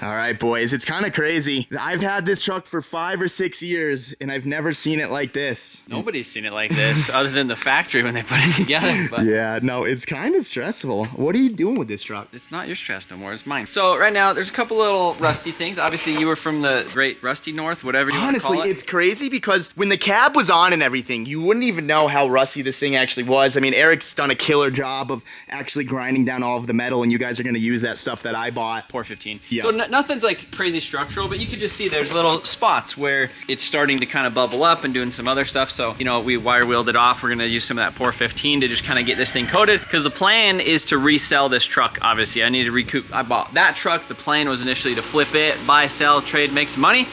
All right, boys, it's kind of crazy. I've had this truck for 5 or 6 years, and I've never seen it like this. Nobody's seen it like this other than the factory when they put it together. But yeah, no, it's kind of stressful. What are you doing with this truck? it's not your stress no more, it's mine. So right now, there's a couple little rusty things. Obviously, you were from the great rusty north, whatever you want to call it. Honestly, it's crazy because when the cab was on and everything, you wouldn't even know how rusty this thing actually was. I mean, Eric's done a killer job of actually grinding down all of the metal, and you guys are going to use that stuff that I bought. Pour 15. Yeah. So nothing's like crazy structural, but you could just see there's little spots where it's starting to kind of bubble up and doing some other stuff. So, you know, we wire wheeled it off. We're gonna use some of that Pour 15 to just kind of get this thing coated, because the plan is to resell this truck. Obviously, I need to recoup. I bought that truck. The plan was initially to flip it, buy, sell, trade, make some money.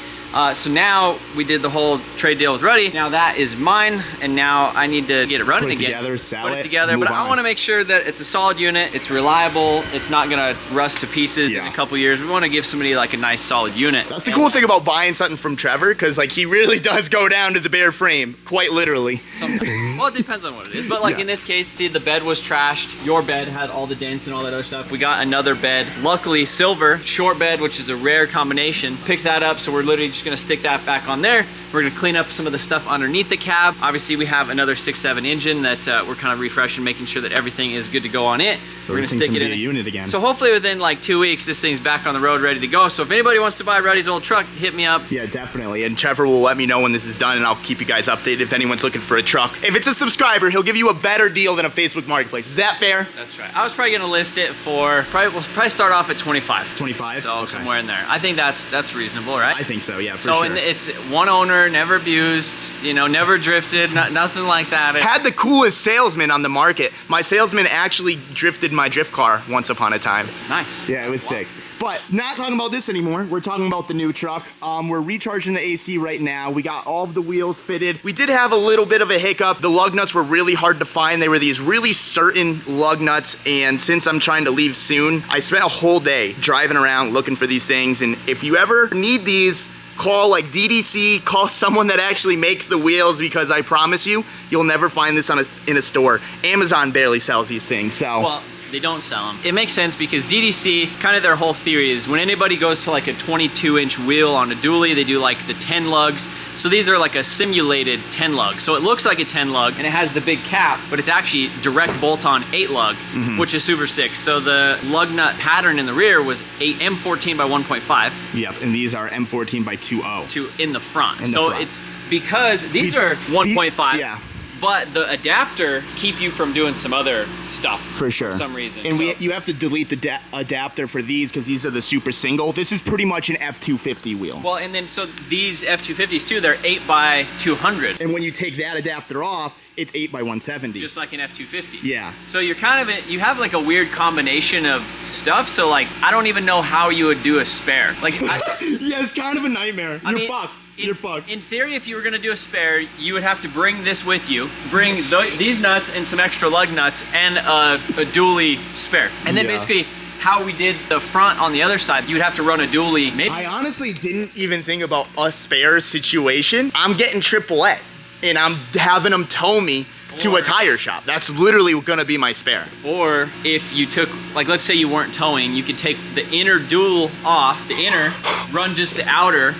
So now we did the whole trade deal with Ruddy. Now that is mine, and now I need to get it running again. Put it together, but I want to make sure that it's a solid unit, it's reliable, it's not gonna rust to pieces in a couple years. We want to give somebody like a nice solid unit. That's the cool thing about buying something from Trevor, because like he really does go down to the bare frame, quite literally. Sometimes. Well, it depends on what it is, but like in this case, see, the bed was trashed. Your bed had all the dents and all that other stuff. We got another bed, luckily silver, short bed, which is a rare combination. Picked that up, so we're literally just gonna stick that back on there. We're gonna clean up some of the stuff underneath the cab. Obviously, we have another 6.7 engine that we're kind of refreshing, making sure that everything is good to go on it. So we're gonna stick it in a unit again. So hopefully within like 2 weeks, this thing's back on the road, ready to go. So if anybody wants to buy Ruddy's old truck, hit me up. Yeah, definitely. And Trevor will let me know when this is done, and I'll keep you guys updated if anyone's looking for a truck. If it's a subscriber, he'll give you a better deal than a Facebook Marketplace. Is that fair? That's right. I was probably gonna list it for, we'll probably start off at 25. 25? So somewhere in there. I think that's reasonable, right? I think so, yeah, for so sure. So it's one owner, never abused, you know, never drifted, nothing like that. Had the coolest salesman on the market. My salesman actually drifted my drift car once upon a time. Nice. Yeah, it was sick. But not talking about this anymore. We're talking about the new truck. We're recharging the AC right now. We got all of the wheels fitted. We did have a little bit of a hiccup. The lug nuts were really hard to find. They were these really certain lug nuts. And since I'm trying to leave soon, I spent a whole day driving around looking for these things. And if you ever need these, call like DDC, call someone that actually makes the wheels, because I promise you, you'll never find this in a store. Amazon barely sells these things, so. Well, they don't sell them. It makes sense because DDC, kind of their whole theory is when anybody goes to like a 22-inch wheel on a dually, they do like the 10 lugs. So these are like a simulated 10 lug. So it looks like a 10 lug and it has the big cap, but it's actually direct bolt-on 8 lug, which is super sick. So the lug nut pattern in the rear was M14 by 1.5. Yep, and these are M14 by 2.0. In the front. It's because these are 1.5. Yeah. But the adapter keep you from doing some other stuff. For sure. For some reason. And you have to delete the adapter for these because these are the super single. This is pretty much an F350 wheel. Well, and then so these F250s too, they're 8 by 200. And when you take that adapter off, it's 8 by 170. Just like an F250. Yeah. So you're kind of, you have like a weird combination of stuff. So like, I don't even know how you would do a spare. Like, yeah, it's kind of a nightmare. You're fucked. You're fucked. In theory, if you were gonna do a spare, you would have to bring this with you, bring these nuts and some extra lug nuts and a dually spare. And then basically, how we did the front on the other side, you would have to run a dually. Maybe. I honestly didn't even think about a spare situation. I'm getting AAA, and I'm having them tow me to a tire shop. That's literally gonna be my spare. Or if you took, like let's say you weren't towing, you could take the inner dual off, the inner, run just the outer.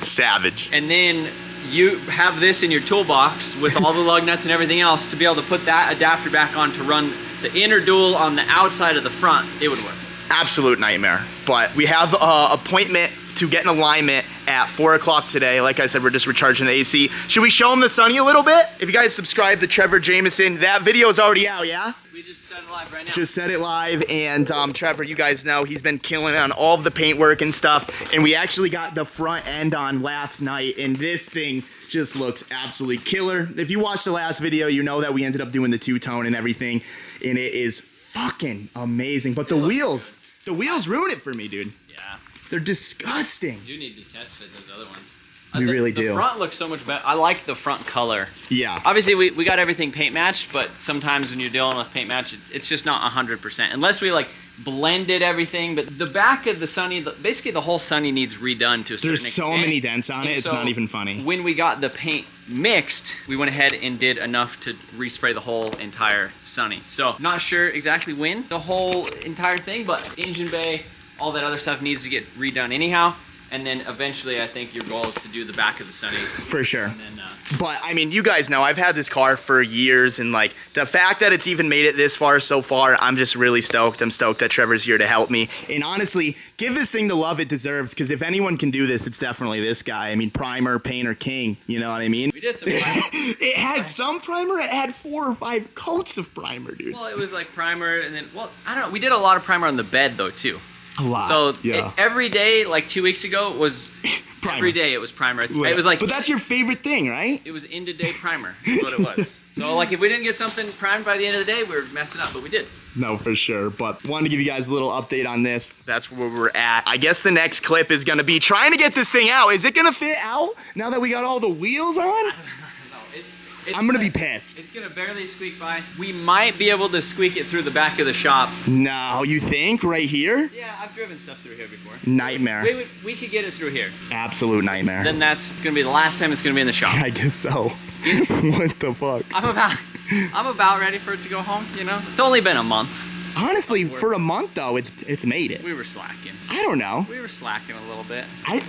Savage. And then you have this in your toolbox with all the lug nuts and everything else to be able to put that adapter back on to run the inner dual on the outside of the front. It would work. Absolute nightmare. But we have an appointment to get an alignment at 4 o'clock today. Like I said, we're just recharging the AC. Should we show them the Sunny a little bit? If you guys subscribe to Trevor Jameson, that video is already out, yeah? We just set it live right now. Just set it live, and Trevor, you guys know, he's been killing on all of the paintwork and stuff, and we actually got the front end on last night, and this thing just looks absolutely killer. If you watched the last video, you know that we ended up doing the two-tone and everything, and it is fucking amazing. But the wheels ruin it for me, dude. Yeah. They're disgusting. You do need to test fit those other ones. We really do. The front looks so much better. I like the front color. Yeah. Obviously, we got everything paint matched, but sometimes when you're dealing with paint match, it's just not 100%. Unless we like blended everything, but the back of the Sunny, basically the whole Sunny needs redone to a certain extent. There's so many dents on it, it's not even funny. When we got the paint mixed, we went ahead and did enough to respray the whole entire Sunny. So not sure exactly when the whole entire thing, but engine bay, all that other stuff needs to get redone anyhow. And then eventually, I think your goal is to do the back of the Sunny. For sure. And then, but I mean, you guys know I've had this car for years, and like the fact that it's even made it this far so far, I'm just really stoked. I'm stoked that Trevor's here to help me. And honestly, give this thing the love it deserves, because if anyone can do this, it's definitely this guy. I mean, primer, painter, king. You know what I mean? we did some primer. It had some primer. It had 4 or 5 coats of primer, dude. Well, it was like primer, and then, well, I don't know. We did a lot of primer on the bed, though, too. A lot. So yeah. every day, like 2 weeks ago, was Primer. every day it was primer. It was like, but that's your favorite thing, right? it was end of day primer. Is what it was. So like, if we didn't get something primed by the end of the day, we were messing up, but we did. No, for sure. But wanted to give you guys a little update on this. That's where we're at. I guess the next clip is gonna be trying to get this thing out. Is it gonna fit out now that we got all the wheels on? I'm gonna be pissed. It's gonna barely squeak by. We might be able to squeak it through the back of the shop. No, you think? Right here? Yeah, I've driven stuff through here before. Nightmare. We could get it through here. Absolute nightmare. Then it's gonna be the last time it's gonna be in the shop. I guess so. What the fuck? I'm about ready for it to go home, you know? It's only been a month. Honestly, for a month though, it's made it. We were slacking. I don't know. We were slacking a little bit.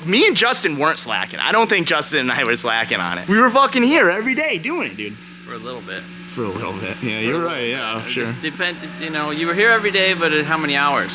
Me and Justin weren't slacking. I don't think Justin and I were slacking on it. We were fucking here every day doing it, dude. For a little bit. For a little bit. Yeah, you're right. Yeah, sure. You know, you were here every day, but how many hours?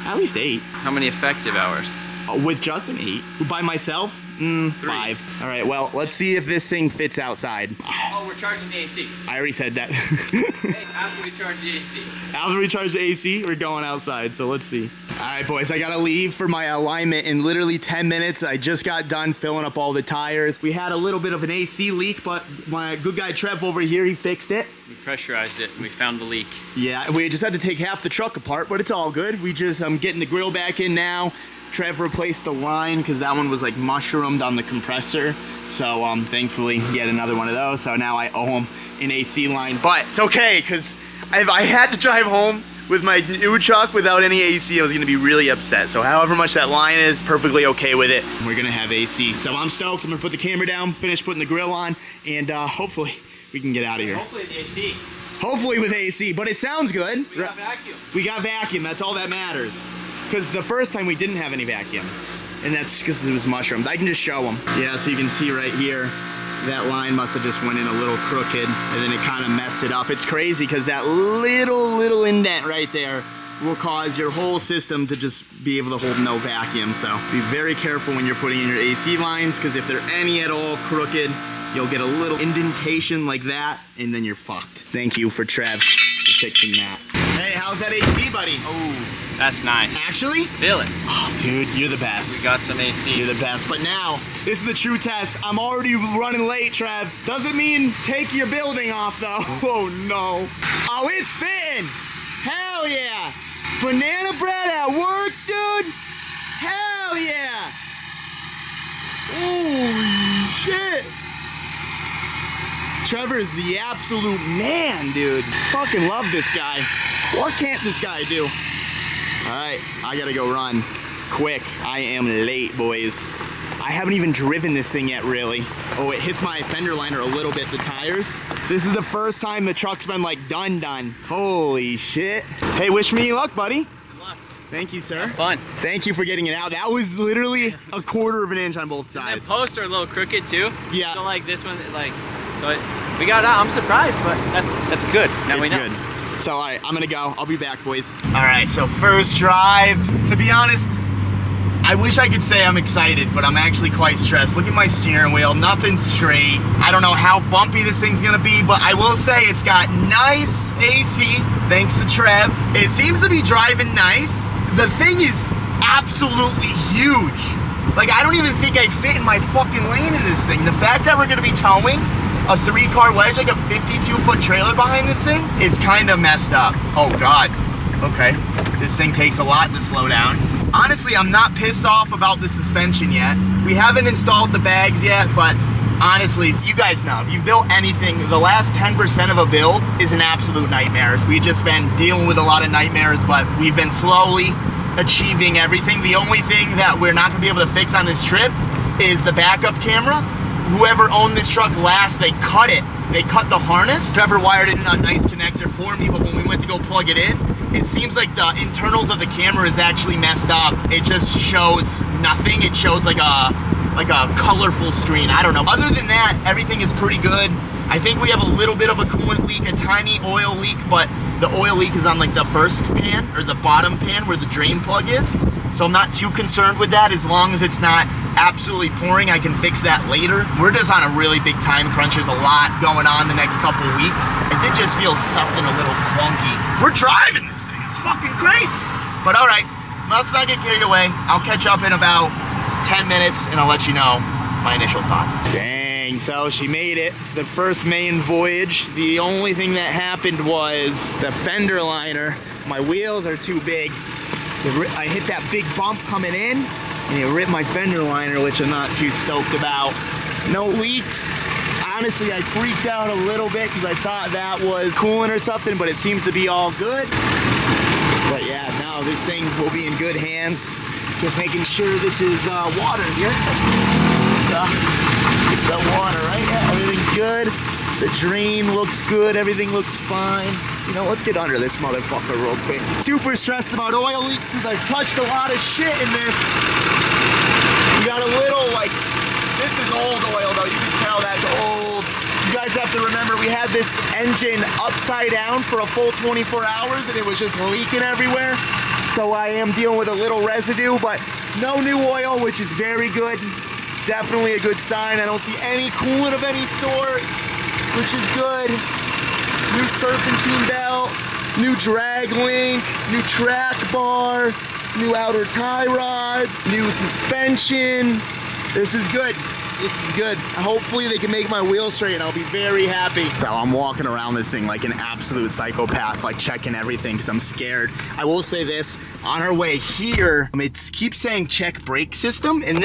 At least 8. How many effective hours? With Justin, 8. By myself, 5. All right, well, let's see if this thing fits outside. Oh, we're charging the AC. I already said that. Hey, after we charge the AC. After we charge the AC, we're going outside, so let's see. All right, boys, I gotta leave for my alignment in literally 10 minutes. I just got done filling up all the tires. We had a little bit of an AC leak, but my good guy Trev over here, he fixed it. We pressurized it and we found the leak. Yeah, we just had to take half the truck apart, but it's all good. I'm getting the grill back in now. Trev replaced the line because that one was like mushroomed on the compressor. So thankfully get another one of those. So now I owe him an AC line, but it's okay because if I had to drive home with my new truck without any AC, I was gonna be really upset. So however much that line is, perfectly okay with it. We're gonna have AC. So I'm stoked. I'm gonna put the camera down, finish putting the grill on, and hopefully we can get out of here. Hopefully the AC. Hopefully with AC, but it sounds good. We got vacuum. We got vacuum, that's all that matters. Because the first time we didn't have any vacuum. And that's because it was mushroomed. I can just show them. Yeah, so you can see right here, that line must have just went in a little crooked and then it kind of messed it up. It's crazy because that little indent right there will cause your whole system to just be able to hold no vacuum. So be very careful when you're putting in your AC lines because if they're any at all crooked, you'll get a little indentation like that and then you're fucked. Thank you for Trev for fixing that. Hey, how's that AC, buddy? Oh, that's nice. Actually? Feel it. Oh, dude, you're the best. We got some AC. You're the best. But now, this is the true test. I'm already running late, Trev. Doesn't mean take your building off, though. Oh, no. Oh, it's fitting. Hell yeah. Banana bread at work, dude. Hell yeah. Holy shit. Trevor is the absolute man, dude. Fucking love this guy. What can't this guy do? All right, I gotta go run. Quick, I am late, boys. I haven't even driven this thing yet, really. Oh, it hits my fender liner a little bit, the tires. This is the first time the truck's been like done. Holy shit. Hey, wish me luck, buddy. Good luck. Thank you, sir. Have fun. Thank you for getting it out. That was literally a 1/4 of an inch on both sides. And posts are a little crooked too. Yeah. So like this one, we got out. I'm surprised, but that's good. Now we know. It's good. So, all right, I'm gonna go. I'll be back, boys. All right, so first drive. To be honest, I wish I could say I'm excited, but I'm actually quite stressed. Look at my steering wheel, nothing's straight. I don't know how bumpy this thing's gonna be, but I will say it's got nice AC, thanks to Trev. It seems to be driving nice. The thing is absolutely huge. Like, I don't even think I fit in my fucking lane in this thing. The fact that we're gonna be towing a 3-car wedge, like a 52-foot trailer behind this thing, is kind of messed up. Oh God, okay. This thing takes a lot to slow down. Honestly, I'm not pissed off about the suspension yet. We haven't installed the bags yet, but honestly, you guys know, if you've built anything, the last 10% of a build is an absolute nightmare. We've just been dealing with a lot of nightmares, but we've been slowly achieving everything. The only thing that we're not gonna be able to fix on this trip is the backup camera. Whoever owned this truck last, they cut it. They cut the harness. Trevor wired it in a nice connector for me, but when we went to go plug it in, It seems like the internals of the camera is actually messed up. It just shows nothing. It shows like a colorful screen. I don't know. Other than that, everything is pretty good. I think we have a little bit of a coolant leak, a tiny oil leak, but the oil leak is on like the first pan or the bottom pan where the drain plug is. So I'm not too concerned with that. As long as it's not absolutely pouring, I can fix that later. We're just on a really big time crunch. There's a lot going on the next couple weeks. It did just feel something a little clunky. We're driving this thing. It's fucking crazy. But all right, let's not get carried away. I'll catch up in about 10 minutes and I'll let you know my initial thoughts. Dang, so she made it. The first main voyage. The only thing that happened was the fender liner. My wheels are too big. I hit that big bump coming in and it ripped my fender liner, which I'm not too stoked about. No leaks. Honestly, I freaked out a little bit because I thought that was coolant or something, but it seems to be all good. But yeah, now this thing will be in good hands. Just making sure this is water here. It's the water, right? Yeah, everything's good. The drain looks good. Everything looks fine. You know, let's get under this motherfucker real quick. Super stressed about oil leaks since I've touched a lot of shit in this. You got a little, like, this is old oil though. You can tell that's old. You guys have to remember we had this engine upside down for a full 24 hours and it was just leaking everywhere. So I am dealing with a little residue, but no new oil, which is very good. Definitely a good sign. I don't see any coolant of any sort, which is good. New serpentine belt, new drag link, new track bar, new outer tie rods, new suspension. This is good. This is good. Hopefully they can make my wheels straight and I'll be very happy. So I'm walking around this thing like an absolute psychopath, like checking everything because I'm scared. I will say this, on our way here, it keeps saying check brake system, and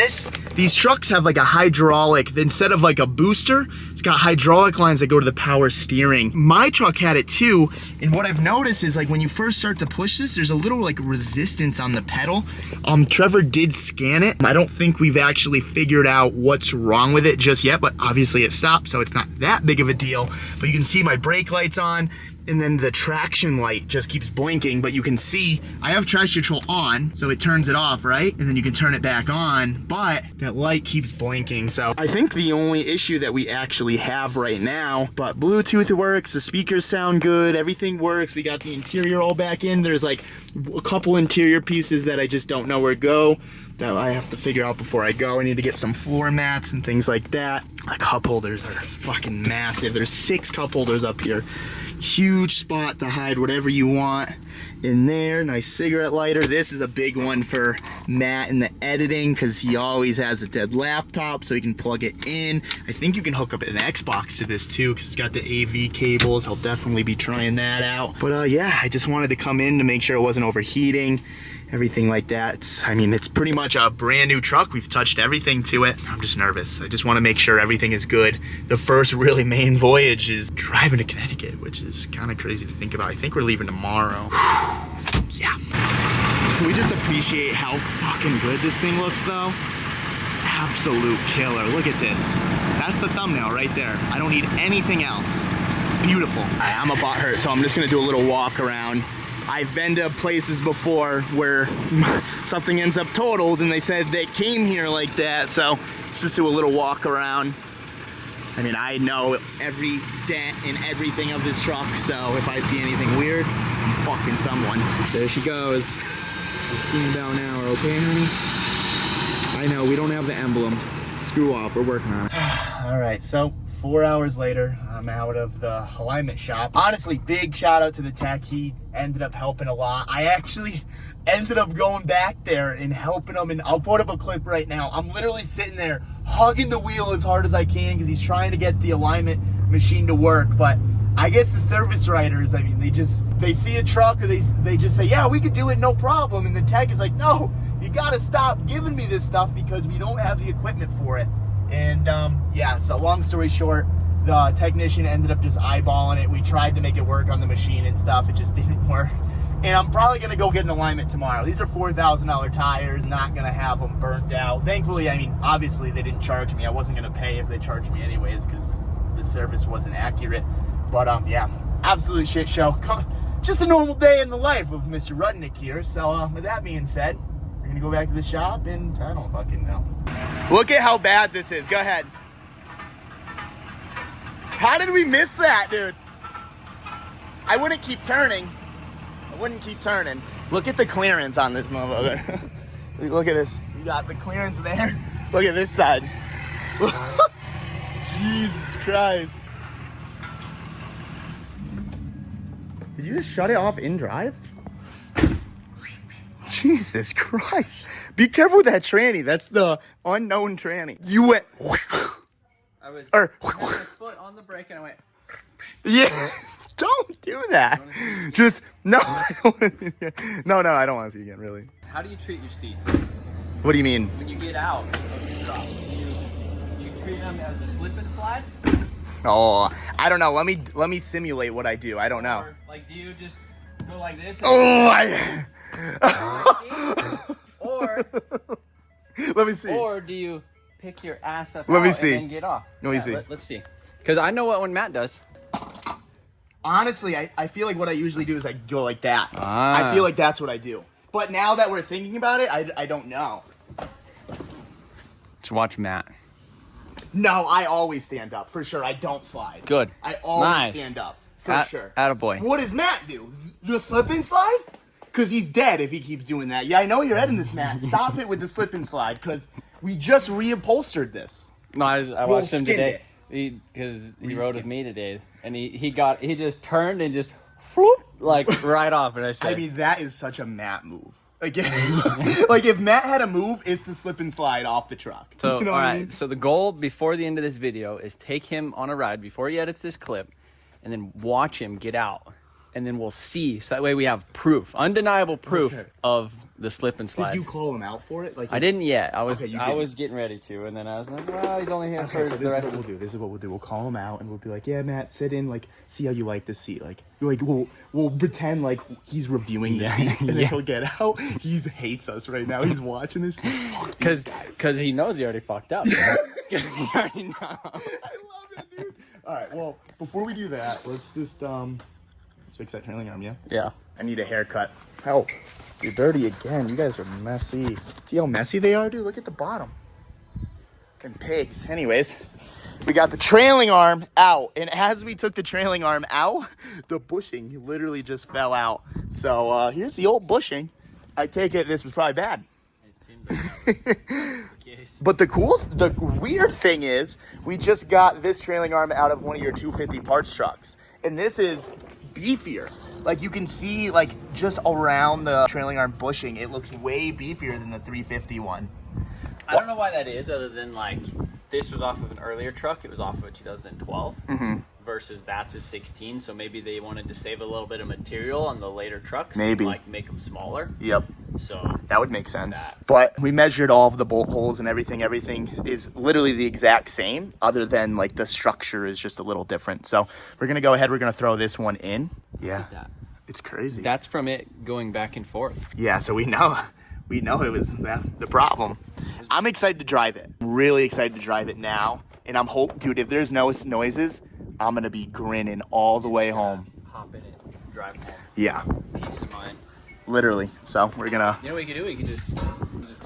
these trucks have like a hydraulic, instead of like a booster, it's got hydraulic lines that go to the power steering. My truck had it too, and what I've noticed is like when you first start to push this, there's a little like resistance on the pedal. Trevor did scan it. I don't think we've actually figured out what's wrong with it just yet, but obviously it stopped, so it's not that big of a deal. But you can see my brake lights on, and then the traction light just keeps blinking, but you can see I have traction control on, so it turns it off, right? And then you can turn it back on, but that light keeps blinking. So I think the only issue that we actually have right now, but Bluetooth works, the speakers sound good, everything works. We got the interior all back in. There's like a couple interior pieces that I just don't know where to go, that I have to figure out before I go. I need to get some floor mats and things like that. The cup holders are fucking massive. There's 6 cup holders up here. Huge spot to hide whatever you want in there. Nice cigarette lighter. This is a big one for Matt in the editing because he always has a dead laptop, so he can plug it in. I think you can hook up an Xbox to this too because it's got the AV cables. I'll definitely be trying that out. But yeah, I just wanted to come in to make sure it wasn't overheating, everything like that. I mean, it's pretty much a brand new truck. We've touched everything to it. I'm just nervous. I just want to make sure everything is good. The first really main voyage is driving to Connecticut, which is kind of crazy to think about. I think we're leaving tomorrow. Yeah. Can we just appreciate how fucking good this thing looks though? Absolute killer. Look at this. That's the thumbnail right there. I don't need anything else. Beautiful. I'm a butthurt, so I'm just gonna do a little walk around. I've been to places before where something ends up totaled and they said they came here like that, so let's just do a little walk around. I mean, I know every dent and everything of this truck, so if I see anything weird, I'm fucking someone. There she goes. Let's see about an hour, okay, honey? I know, we don't have the emblem. Screw off, we're working on it. All right, so 4 hours later, I'm out of the alignment shop. Honestly, big shout out to the tech. He ended up helping a lot. I actually ended up going back there and helping him, and I'll put up a clip right now. I'm literally sitting there hugging the wheel as hard as I can because he's trying to get the alignment machine to work. But I guess the service writers, I mean, they see a truck or they just say, yeah, we could do it, no problem. And the tech is like, no, you gotta stop giving me this stuff because we don't have the equipment for it. And yeah, so long story short, the technician ended up just eyeballing it. We tried to make it work on the machine and stuff. It just didn't work. And I'm probably gonna go get an alignment tomorrow. These are $4,000 tires, not gonna have them burnt out. Thankfully, I mean, obviously they didn't charge me. I wasn't gonna pay if they charged me anyways because the service wasn't accurate. But yeah, absolute shit show. just a normal day in the life of Mr. Rudnick here. So with that being said, we're gonna go back to the shop and I don't fucking know. Look at how bad this is. Go ahead. How did we miss that, dude? I wouldn't keep turning. Look at the clearance on this motherfucker. Look at this. You got the clearance there. Look at this side. Jesus Christ. Did you just shut it off in drive? Jesus Christ. Be careful with that tranny. That's the unknown tranny. You went. I was my foot on the brake and I went. Yeah. Don't do that. Just, no. No, I don't want to see you again, really. How do you treat your seats? What do you mean? When you get out of your truck, do you treat them as a slip and slide? Oh, I don't know. Let me simulate what I do. I don't know. Or, like, do you just go like this? Or let me see. Or do you pick your ass up and then get off? Let me see. Let's see. Because I know what one Matt does. Honestly, I feel like what I usually do is I go like that. I feel like that's what I do. But now that we're thinking about it, I don't know. Just watch Matt. No, I always stand up, for sure. I don't slide. Good. I always stand up, for sure. Attaboy. What does Matt do? The slip and slide? Because he's dead if he keeps doing that. Yeah, I know you're heading this, Matt. Stop it with the slip and slide, because we just reupholstered this. No, I watched him today. Because he rode with me today. And he just turned and just floop, like right off. And I said, I mean, that is such a Matt move. Like if Matt had a move, it's the slip and slide off the truck. So, you know all right. I mean? So the goal before the end of this video is take him on a ride before he edits this clip, and then watch him get out, and then we'll see. So that way we have proof, undeniable proof of the slip and slide. Did you call him out for it? Like I didn't yet. I was didn't. getting ready to, and then I was like, well, he's only here for so the rest of. This is what we'll do. We'll call him out and we'll be like, yeah, Matt, sit in, like, see how you like the seat. Like we'll pretend like he's reviewing the seat, and then he'll get out. He hates us right now. He's watching this. Because he knows he already fucked up. He already know. I love it, dude. All right, well, before we do that, let's just let's fix that trailing arm, yeah? Yeah. I need a haircut. Oh, you're dirty again. You guys are messy. See how messy they are, dude? Look at the bottom. Fucking pigs. Anyways, we got the trailing arm out. And as we took the trailing arm out, the bushing literally just fell out. So here's the old bushing. I take it this was probably bad. It seems like that was the case. But the weird thing is, we just got this trailing arm out of one of your 250 parts trucks. And this is beefier. Like, you can see, like, just around the trailing arm bushing, it looks way beefier than the 350 one. I don't know why that is, other than, like, this was off of an earlier truck. It was off of a 2012 versus that's a 16. So maybe they wanted to save a little bit of material on the later trucks. Maybe. And, like, make them smaller. Yep. So that would make sense. But we measured all of the bolt holes and everything. Everything is literally the exact same, other than, like, the structure is just a little different. So we're going to go ahead. We're going to throw this one in. Yeah. It's crazy. That's from it going back and forth. Yeah, so we know it was the problem. I'm excited to drive it. I'm really excited to drive it now. And I'm dude, if there's no noises, I'm going to be grinning all the way home. Hop in it, drive home. Yeah. Peace of mind. Literally. So we're going to... You know what we could do? We could just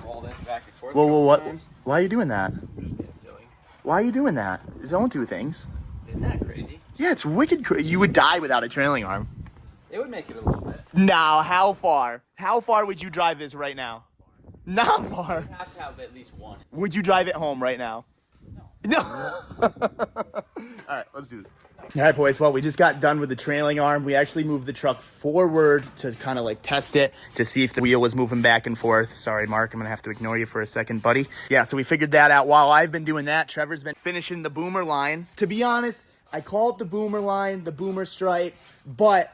roll this back and forth. Whoa, what? Why are you doing that? Just being silly. Why are you doing that? Don't do things. Isn't that crazy? Yeah, it's wicked crazy. You would die without a trailing arm. It would make it a little bit. Now, how far? How far would you drive this right now? Not far. You have to have at least one. Would you drive it home right now? No. All right, let's do this. All right, boys. Well, we just got done with the trailing arm. We actually moved the truck forward to kind of like test it to see if the wheel was moving back and forth. Sorry, Mark. I'm going to have to ignore you for a second, buddy. Yeah, so we figured that out. While I've been doing that, Trevor's been finishing the boomer line. To be honest, I call it the boomer line, the boomer stripe, but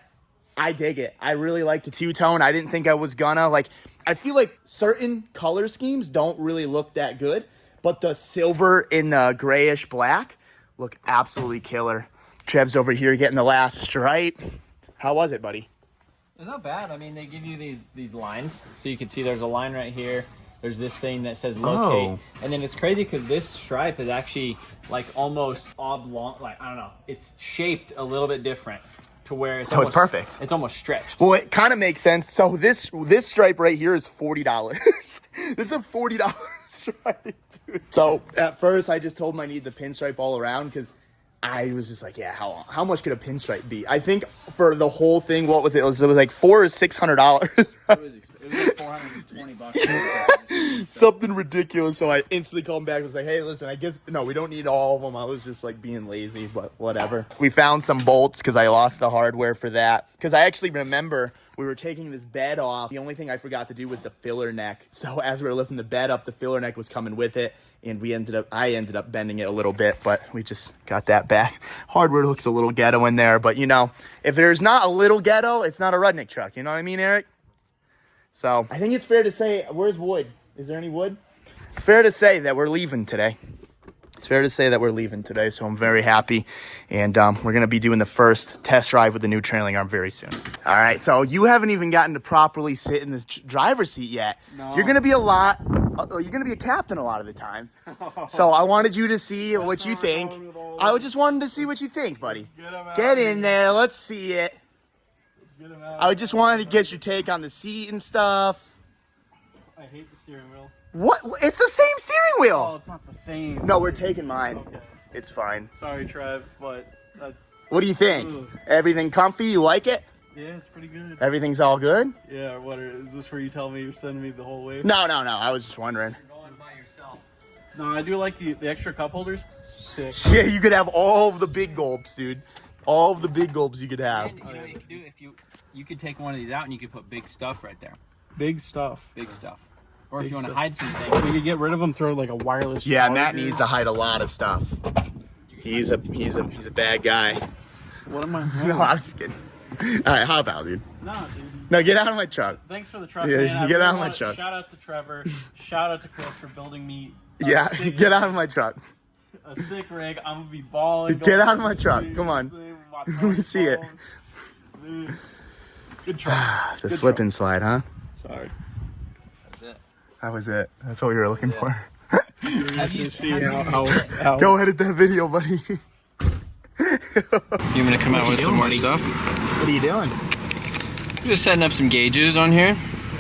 I dig it. I really like the two-tone. I didn't think I was gonna. Like, I feel like certain color schemes don't really look that good, but the silver in the grayish black look absolutely killer. Trev's over here getting the last stripe. How was it, buddy? It's not bad. I mean, they give you these lines, so you can see there's a line right here. There's this thing that says locate. Oh. And then it's crazy because this stripe is actually like almost oblong. Like, I don't know. It's shaped a little bit different. to where it's So it's perfect. It's almost stretched. Well, it kind of makes sense. So this stripe right here is $40. This is a $40 stripe, dude. So at first I just told him I need the pinstripe all around because I was just like, yeah, how much could a pinstripe be? I think for the whole thing, what was it? It was like $400 or $600. It was like $420. Something ridiculous. So I instantly called him back and was like, hey, listen, I guess, no, we don't need all of them. I was just like being lazy, but whatever. We found some bolts because I lost the hardware for that. Because I actually remember we were taking this bed off. The only thing I forgot to do was the filler neck. So as we were lifting the bed up, the filler neck was coming with it. And I ended up bending it a little bit, but we just got that back. Hardware looks a little ghetto in there, but you know, if there's not a little ghetto, it's not a Rudnick truck. You know what I mean, Eric? So I think it's fair to say, where's wood? Is there any wood? It's fair to say that we're leaving today. So I'm very happy. And we're going to be doing the first test drive with the new trailing arm very soon. All right, so you haven't even gotten to properly sit in this driver's seat yet. No. You're going to be you're going to be a captain a lot of the time. So I wanted you to see what you think. I just wanted to see what you think, buddy. Get in there. Let's see it. I just wanted to get your take on the seat and stuff. I hate the steering wheel. What? It's the same steering wheel. Oh, it's not the same. No, we're taking mine. Okay. It's fine. Sorry, Trev, but... What do you think? Ugh. Everything comfy? You like it? Yeah, it's pretty good. Everything's all good? Yeah, is this where you tell me you're sending me the whole way? No. I was just wondering. You're going by yourself. No, I do like the extra cup holders. Sick. Yeah, you could have all of the big gulps, dude. All of the big gulps you could have. And you know what you could do if you could take one of these out and you could put big stuff right there. Big stuff. Big stuff. Or if Big you want to stuff. hide some things. We could get rid of them, throw like a wireless Yeah, charger. Matt needs to hide a lot of stuff. He's a bad guy. What am I? No, I'm just kidding. All right, hop out, dude. No, dude. No, get out of my truck. Thanks for the truck, Yeah, man. get out of my truck. Shout out to Trevor. Shout out to Chris for building me. Yeah, get out of my truck. A sick rig. I'm gonna be balling. Get out of my truck. Come on. Let me see it. Dude. Good truck. The slip and slide, huh? Sorry. That's it. That was it. That's what we were looking for. Have you See seen how Go edit that video, buddy. You gonna come out with some more stuff? What are you doing? Just setting up some gauges on here.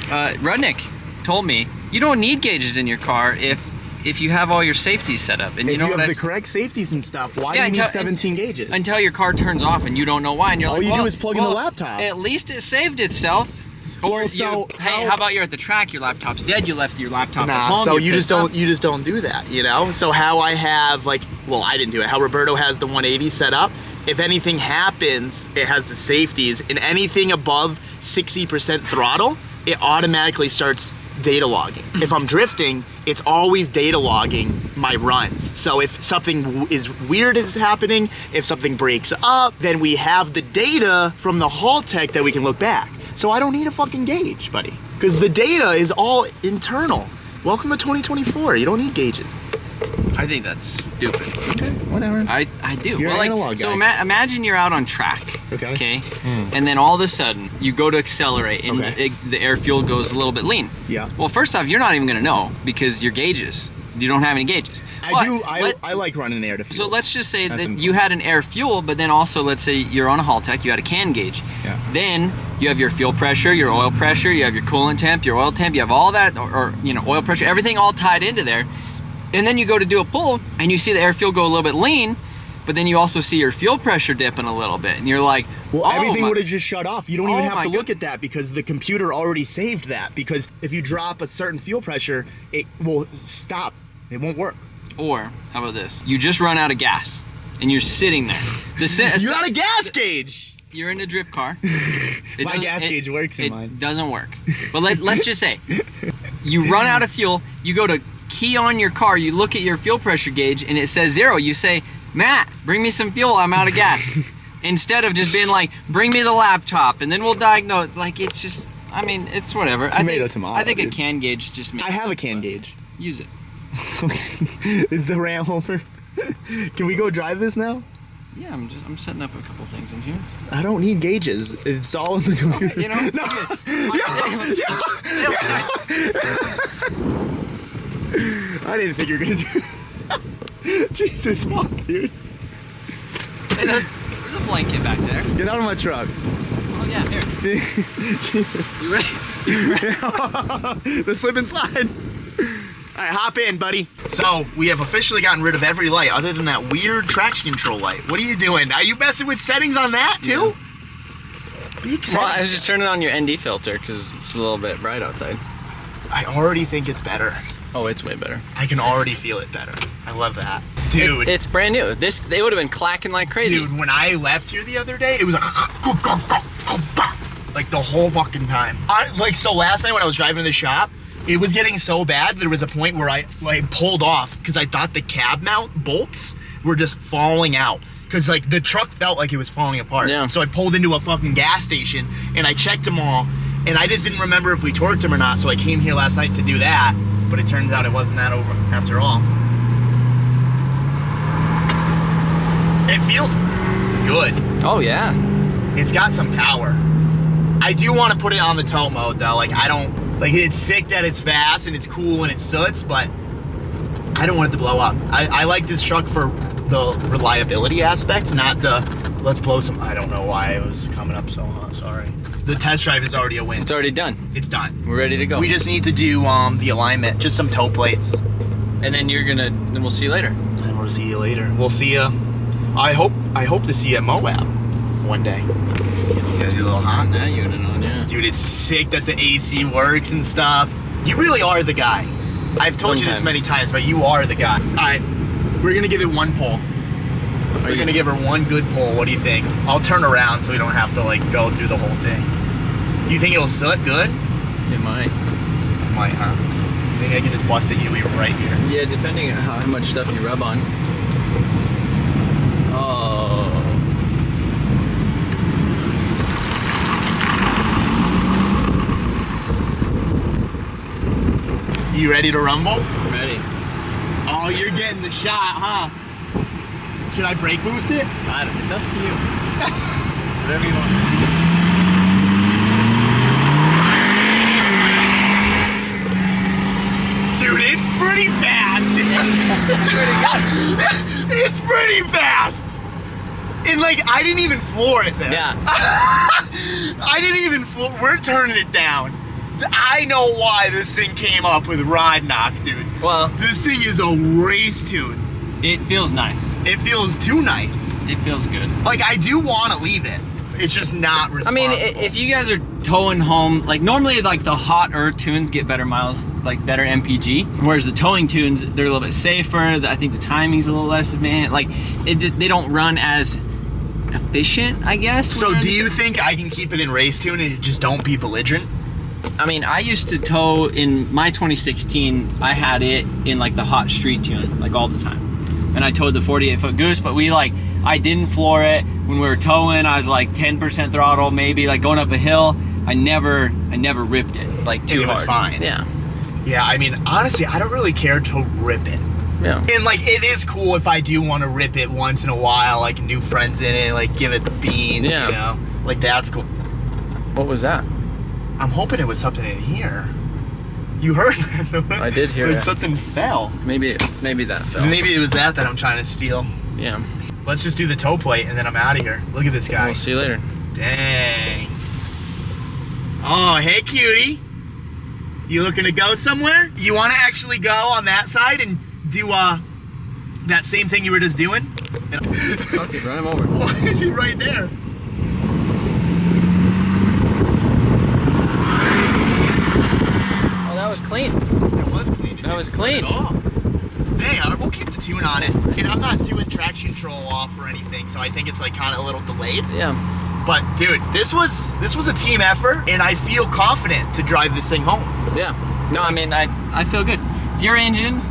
Rudnick told me you don't need gauges in your car if you have all your safeties set up. And If you know you have the that's correct safeties and stuff, why do you need 17 gauges? until your car turns off and you don't know why. And you're All like, you do well, is plug in the well, laptop. At least it saved itself. Or Well, so hey, how about you're at the track, your laptop's dead, you left your laptop at Nah, home. so you're you just pissed off. don't do that, you know? So how I have I didn't do it. How Roberto has the 180 set up, if anything happens, it has the safeties, and anything above 60% throttle, it automatically starts data logging. If I'm drifting, it's always data logging my runs. So if something is weird is happening, if something breaks up, then we have the data from the haul tech that we can look back. So I don't need a fucking gauge, buddy, because the data is all internal. Welcome to 2024. You don't need gauges. I think that's stupid. Okay, whatever. I do. You're well, an analog so guy. imagine you're out on track. Okay. And then all of a sudden you go to accelerate and Okay. the air fuel goes a little bit lean. Yeah. Well, first off, you're not even going to know because your gauges. You don't have any gauges. I like running air to fuel. So let's just say That's that important. you had an air fuel, but then also let's say you're on a haul tech, you had a can gauge. Yeah. Then you have your fuel pressure, your oil pressure, you have your coolant temp, your oil temp, you have all that, or oil pressure, everything all tied into there. And then you go to do a pull and you see the air fuel go a little bit lean, but then you also see your fuel pressure dipping a little bit. And you're like, well, oh, everything would have just shut off. You don't even Oh have my to look at that because the computer already saved that. Because if you drop a certain fuel pressure, it will stop. It won't work. Or how about this? You just run out of gas and you're sitting there. You got a gas gauge. You're in a drift car. My gas gauge works in mine. It doesn't work. But let's just say you run out of fuel. You go to key on your car. You look at your fuel pressure gauge and it says 0. You say, Matt, bring me some fuel. I'm out of gas. Instead of just being like, bring me the laptop and then we'll diagnose. Like, it's just, I mean, it's whatever. Tomato. I think a dude. can gauge just makes I have a sense, can but gauge. Use it. Is the Ram over? Can we go drive this now? Yeah, I'm setting up a couple things in here. I don't need gauges. It's all in the computer. You know? I didn't think you were gonna do that. Jesus fuck, dude. Hey, there's There's a blanket back there. Get out of my truck. Oh yeah, here. Jesus. You ready? The slip and slide. All right, hop in, buddy. So we have officially gotten rid of every light other than that weird traction control light. What are you doing? Are you messing with settings on that too? Big settings. Well, I was just turning on your ND filter because it's a little bit bright outside. I already think it's better. Oh, it's way better. I can already feel it better. I love that. Dude. It's brand new. They would have been clacking like crazy. Dude, when I left here the other day, it was like the whole fucking time. So last night when I was driving to the shop, it was getting so bad, there was a point where I pulled off because I thought the cab mount bolts were just falling out. Because like the truck felt like it was falling apart. Yeah. So I pulled into a fucking gas station and I checked them all and I just didn't remember if we torqued them or not. So I came here last night to do that, but it turns out it wasn't that over after all. It feels good. Oh yeah. It's got some power. I do want to put it on the tow mode though. Like I don't, like it's sick that it's fast and it's cool and it soots, but I don't want it to blow up. I like this truck for the reliability aspect, not the let's blow some, I don't know why it was coming up so hot, sorry. The test drive is already a win. It's already done. It's done. We're ready to go. We just need to do the alignment, just some toe plates. And then then we'll see you later. And we'll see you later. We'll see you, I hope to see you at Moab one day. You guys get a little hot? That unit on, yeah. Dude, it's sick that the AC works and stuff. You really are the guy. I've told you this many times, but you are the guy. All right, we're gonna give it one pull. We're gonna give her one good pull. What do you think? I'll turn around so we don't have to like go through the whole thing. You think it'll soot good? It might. It might, huh? You think I can just bust it you right here? Yeah, depending on how much stuff you rub on. Oh. You ready to rumble? Ready. Oh, you're getting the shot, huh? Should I brake boost it? It's up to you. Whatever you want. Dude, it's pretty fast. It's pretty fast. And like, I didn't even floor it there. Yeah. I didn't even floor, we're turning it down. I know why this thing came up with rod knock, dude. Well, this thing is a race tune. it feels nice. It feels too nice. It feels good. Like, I do want to leave it. It's just not responsible. I mean, if you guys are towing home, like normally like the hotter tunes get better miles, like better MPG, whereas the towing tunes, they're a little bit safer. I think the timing's a little less advanced. Like, they don't run as efficient, I guess. So do you think I can keep it in race tune and just don't be belligerent? I mean, I used to tow in my 2016, I had it in like the hot street tune, like all the time. And I towed the 48-foot Goose, but I didn't floor it. When we were towing, I was like 10% throttle, maybe like going up a hill. I never ripped it like too hard. It was fine. Yeah. Yeah, I mean, honestly, I don't really care to rip it. Yeah. And like, it is cool if I do want to rip it once in a while, like new friends in it, like give it the beans, Yeah. you know? Like that's cool. What was that? I'm hoping it was something in here. You heard that? I did hear Like it. something fell. Maybe that fell. Maybe it was that I'm trying to steal. Yeah. Let's just do the toe plate and then I'm out of here. Look at this guy. We'll see you later. Dang. Oh, hey cutie. You looking to go somewhere? You want to actually go on that side and do that same thing you were just doing? Fuck it, run him over. Why is he right there? Oh, that was clean. It was clean. That was clean. Dang, we'll keep the tune on it. And I'm not doing traction control off or anything, so I think it's like kind of a little delayed. Yeah. But dude, this was a team effort, and I feel confident to drive this thing home. Yeah. No, I mean, I feel good. It's your engine.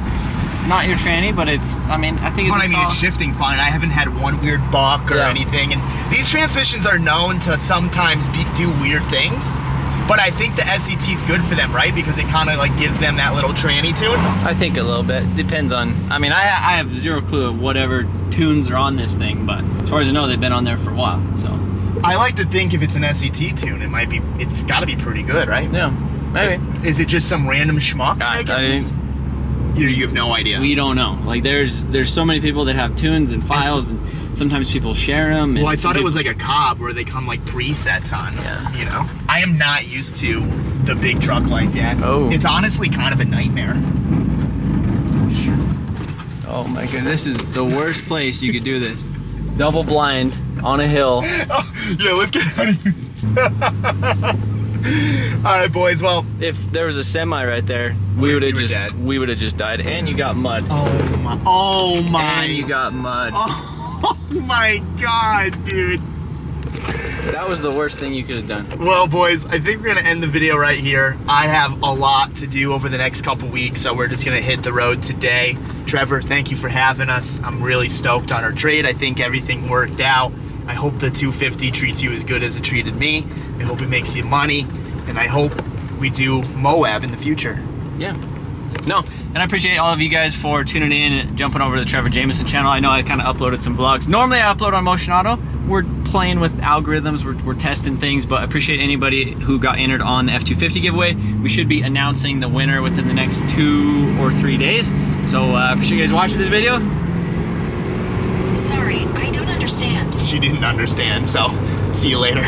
It's not your tranny, but it's, I mean, I think it's But I mean, it's shifting fine. I haven't had one weird buck or anything. And these transmissions are known to sometimes do weird things. But I think the SCT is good for them, right? Because it kind of like gives them that little tranny tune. I think a little bit. Depends on, I mean, I have zero clue of whatever tunes are on this thing, but as far as I know, they've been on there for a while, so. I like to think if it's an SCT tune, it's got to be pretty good, right? Yeah, maybe. Is it just some random schmucks making these? You have no idea. We don't know. Like there's so many people that have tunes and files, and sometimes people share them. Well, I thought it was like a Cobb where they come like presets on them, Yeah. you know? I am not used to the big truck life yet. Oh. It's honestly kind of a nightmare. Oh my goodness, this is the worst place you could do this. Double blind on a hill. Oh, yeah, let's get out of here. All right, boys. Well, If there was a semi right there, we would have just died. And you got mud. oh my. And you got mud. Oh my God, dude. That was the worst thing you could have done. Well, boys, I think we're gonna end the video right here. I have a lot to do over the next couple weeks, so we're just gonna hit the road today. Trevor, thank you for having us. I'm really stoked on our trade. I think everything worked out. I hope the 250 treats you as good as it treated me. I hope it makes you money, and I hope we do Moab in the future. Yeah. No, and I appreciate all of you guys for tuning in and jumping over to the Trevor Jameson channel. I know I kind of uploaded some vlogs. Normally I upload on Motion Auto. We're playing with algorithms, we're testing things, but I appreciate anybody who got entered on the F350 giveaway. We should be announcing the winner within the next 2 or 3 days. So I appreciate you guys watching this video. Sorry, I don't understand. She didn't understand, so see you later.